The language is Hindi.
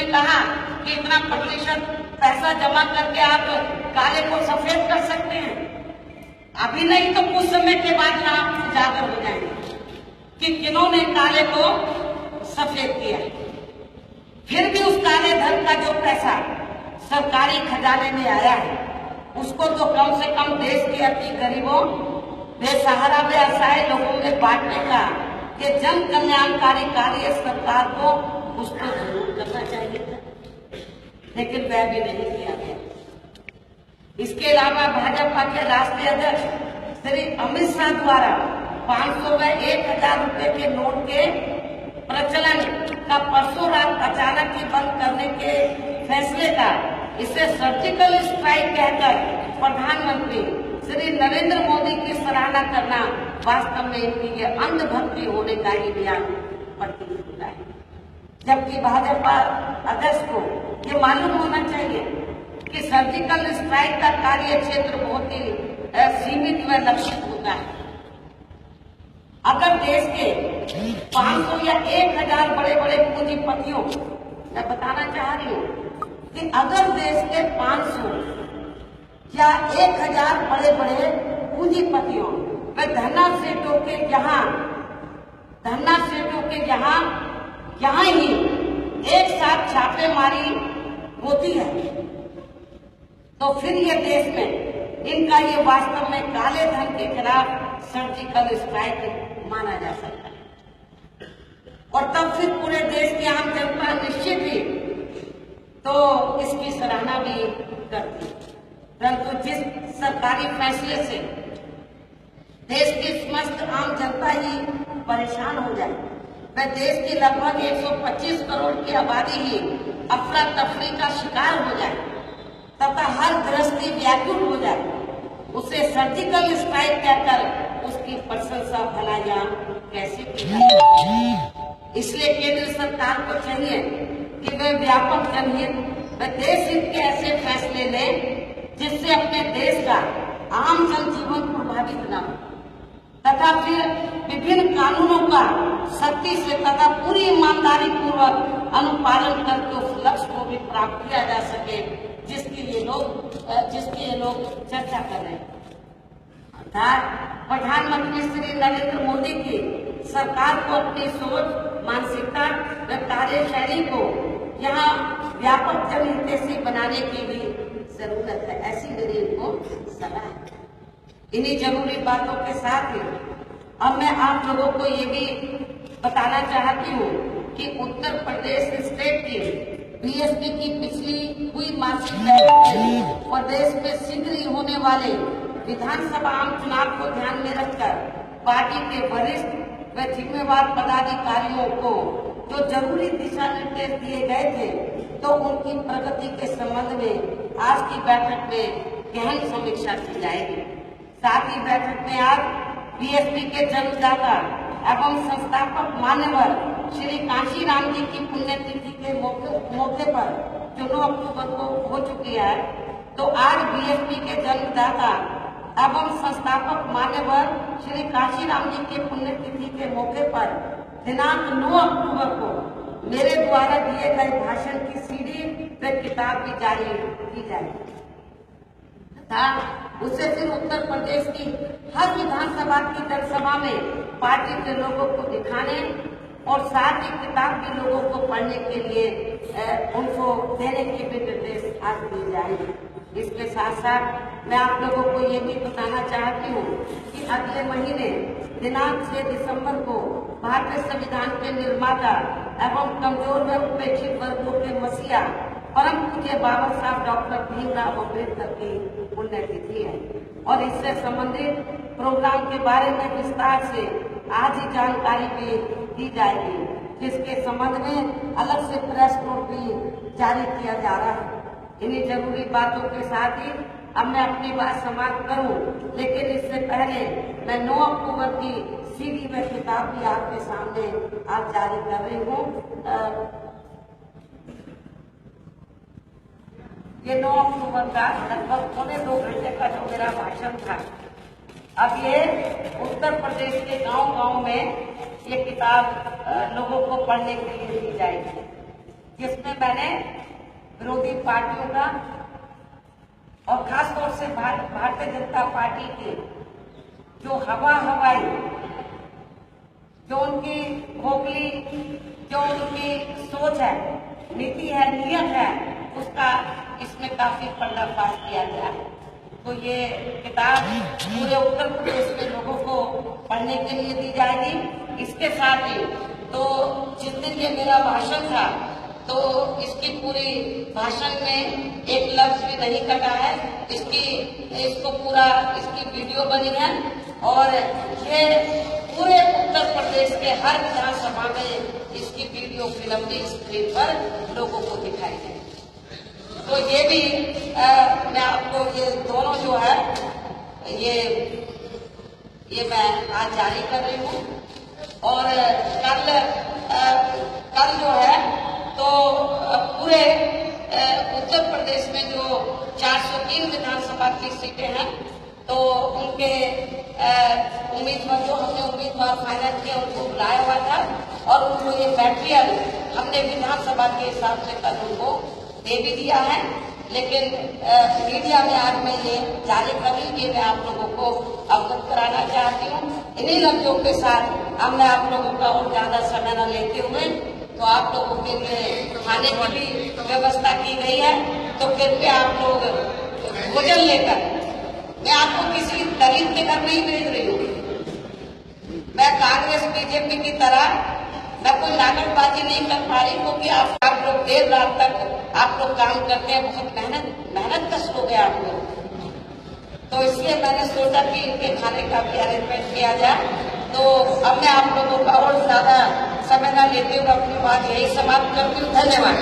कहा कि इतना प्रतिशत पैसा जमा करके आप काले को सफेद कर सकते हैं। अभी नहीं तो कुछ समय के बाद आप उजागर हो जाएंगे कि किन्होंने काले को सफेद किया। फिर भी उस काले धन का जो पैसा सरकारी खजाने में आया है उसको तो कम से कम देश के अति गरीबों, बेसहारा, बेअसहाय लोगों में बांटने का ये जन कल्याणकारी कार्य सरकार को उसको जरूर करना चाहिए था, लेकिन वह भी नहीं किया गया। इसके अलावा भाजपा के राष्ट्रीय अध्यक्ष श्री अमित शाह द्वारा 500 व 1000 रुपए के नोट के प्रचलन का परसों रात अचानक ही बंद करने के फैसले का, इसे सर्जिकल स्ट्राइक कहकर प्रधानमंत्री श्री नरेंद्र मोदी की सराहना करना वास्तव में इनकी ये अंधभक्ति होने का ही बयान प्रतीत होता है। जबकि भाजपा अध्यक्ष को ये मालूम होना चाहिए कि सर्जिकल स्ट्राइक का कार्य क्षेत्र बहुत ही सीमित व लक्षित होता है। अगर देश के 500 या 1000 बड़े बड़े पूंजीपतियों, मैं बताना चाह रही हूँ कि अगर देश के 500 या 1000 बड़े बड़े पूंजीपतियों व धरना सेठों के यहाँ ही एक साथ छापेमारी होती है तो फिर ये देश में इनका ये वास्तव में काले धन के खिलाफ सर्जिकल स्ट्राइक माना जा सकता है। और तब फिर पूरे देश की आम जनता निश्चित ही तो इसकी सराहना भी करती। परंतु जिस सरकारी फैसले से देश की समस्त आम जनता ही परेशान हो जाए, वह देश की लगभग 125 करोड़ की आबादी ही अफरा तफरी का शिकार हो जाए तथा हर गृहस्थी व्याकुल हो जाए, उसे सर्जिकल स्ट्राइक कहकर उसकी प्रशंसा भला कैसे की जाए। इसलिए केंद्र सरकार को चाहिए कि वह व्यापक जनहित व देश हित के ऐसे फैसले ले जिससे अपने देश का आम जनजीवन प्रभावित न हो तथा फिर विभिन्न कानूनों का सख्ती से तथा पूरी ईमानदारी पूर्वक अनुपालन करके उस लक्ष्य को भी प्राप्त किया जा सके जिसकी ये लोग चर्चा कर रहे हैं। अर्थात प्रधानमंत्री श्री नरेंद्र मोदी की सरकार को अपनी सोच, मानसिकता व कार्यशैली को यहाँ व्यापक जनहितैषी बनाने की भी जरूरत है, ऐसी मेरी इनको सलाह है। इन्हीं जरूरी बातों के साथ ही अब मैं आप लोगों को ये भी बताना चाहती हूँ कि उत्तर प्रदेश स्टेट की बीएसपी की पिछली हुई मासिक बैठक में प्रदेश में शीघ्र ही होने वाले विधानसभा आम चुनाव को ध्यान में रखकर पार्टी के वरिष्ठ व जिम्मेवार पदाधिकारियों को जो जरूरी दिशा निर्देश दिए गए थे तो उनकी प्रगति के संबंध में आज की बैठक में गहन समीक्षा की जाएगी। साथ ही बैठक में आज बीएसपी के जन्मदाता एवं संस्थापक मान्यवर श्री कांशीराम जी की पुण्यतिथि के मौके पर जो 9 अक्टूबर को हो चुकी है, तो आज बीएसपी के जन्मदाता एवं संस्थापक मान्यवर श्री कांशीराम जी की पुण्यतिथि के मौके पर दिनांक 9 अक्टूबर को मेरे द्वारा दिए गए भाषण की सीडी व किताब भी जारी की जाएगी तथा उसे फिर उत्तर प्रदेश की हर विधानसभा की जनसभा में पार्टी के लोगों को दिखाने और साथ ही किताब भी लोगों को पढ़ने के लिए उनको देने के भी निर्देश आज दिए जाएंगे। इसके साथ साथ मैं आप लोगों को ये भी बताना चाहती हूँ कि अगले महीने दिनांक 6 दिसंबर को भारतीय संविधान के निर्माता एवं कमजोर व उपेक्षित वर्गों के मसीहा परम पूज्य बाबा साहब डॉक्टर भीमराव अम्बेडकर की पुण्यतिथि है और इससे संबंधित प्रोग्राम के बारे में विस्तार से आज ही जानकारी भी दी जाएगी, जिसके संबंध में अलग से प्रेस नोट भी जारी किया जा रहा है। इन्हीं जरूरी बातों के साथ ही अब मैं अपनी बात समाप्त करूं, लेकिन इससे पहले मैं 9 अक्टूबर की सीडी व किताब भी आपके सामने आज जारी कर रही हूँ। ये 9 अक्टूबर का लगभग 2.25 घंटे का जो मेरा भाषण था, अब ये उत्तर प्रदेश के गांव-गांव में ये किताब लोगों को पढ़ने के लिए दी जाएगी, जिसमें मैंने विरोधी पार्टियों का और खासतौर से भारतीय जनता पार्टी के जो हवाई जो उनकी खोखली जो उनकी सोच है, नीति है, नियत है, उसका इसमें काफी पर्दाफाश किया गया है। तो ये किताब पूरे उत्तर प्रदेश के लोगों को पढ़ने के लिए दी जाएगी। इसके साथ ही तो जिस दिन ये मेरा भाषण था तो इसकी पूरी भाषण में एक लफ्ज भी नहीं कटा है। इसको पूरा इसकी वीडियो बनी है और ये पूरे उत्तर प्रदेश के हर विधानसभा में इसकी वीडियो फिल्म भी स्क्रीन पर लोगों को दिखाई जाए। तो ये भी मैं आपको ये दोनों जो है ये मैं आज जारी कर रही हूँ। और कल जो है तो पूरे उत्तर प्रदेश में जो 403 विधानसभा की सीटें हैं तो उनके उम्मीदवार जो हमने उम्मीदवार फाइनल किए उनको बुलाया हुआ था और उनको ये मटेरियल हमने विधानसभा के हिसाब से कल उनको दे भी दिया है। लेकिन मीडिया में आज मैं ये जारी कर रही, ये मैं आप लोगों को अवगत कराना चाहती हूँ। इन्हीं लफ्जों के साथ अब मैं आप लोगों का और ज्यादा समय न लेते हुए तो आप लोगों के लिए खाने की भी व्यवस्था की गई है। तो कृपया आप लोग भोजन लेकर, मैं आपको किसी दलित के घर नहीं भेज रही हूँ। मैं कांग्रेस बीजेपी की तरह मैं कोई नाटकबाजी नहीं कर पा रही, क्योंकि आप लोग देर रात तक आप लोग काम करते हैं, बहुत मेहनत कष्ट हो गया आप लोग। तो इसलिए मैंने सोचा कि इनके खाने का भी अरेंजमेंट किया जाए। तो अब मैं आप लोगों का और ज्यादा समय न लेते हुए अपनी बात यही समाप्त करती हूँ। धन्यवाद।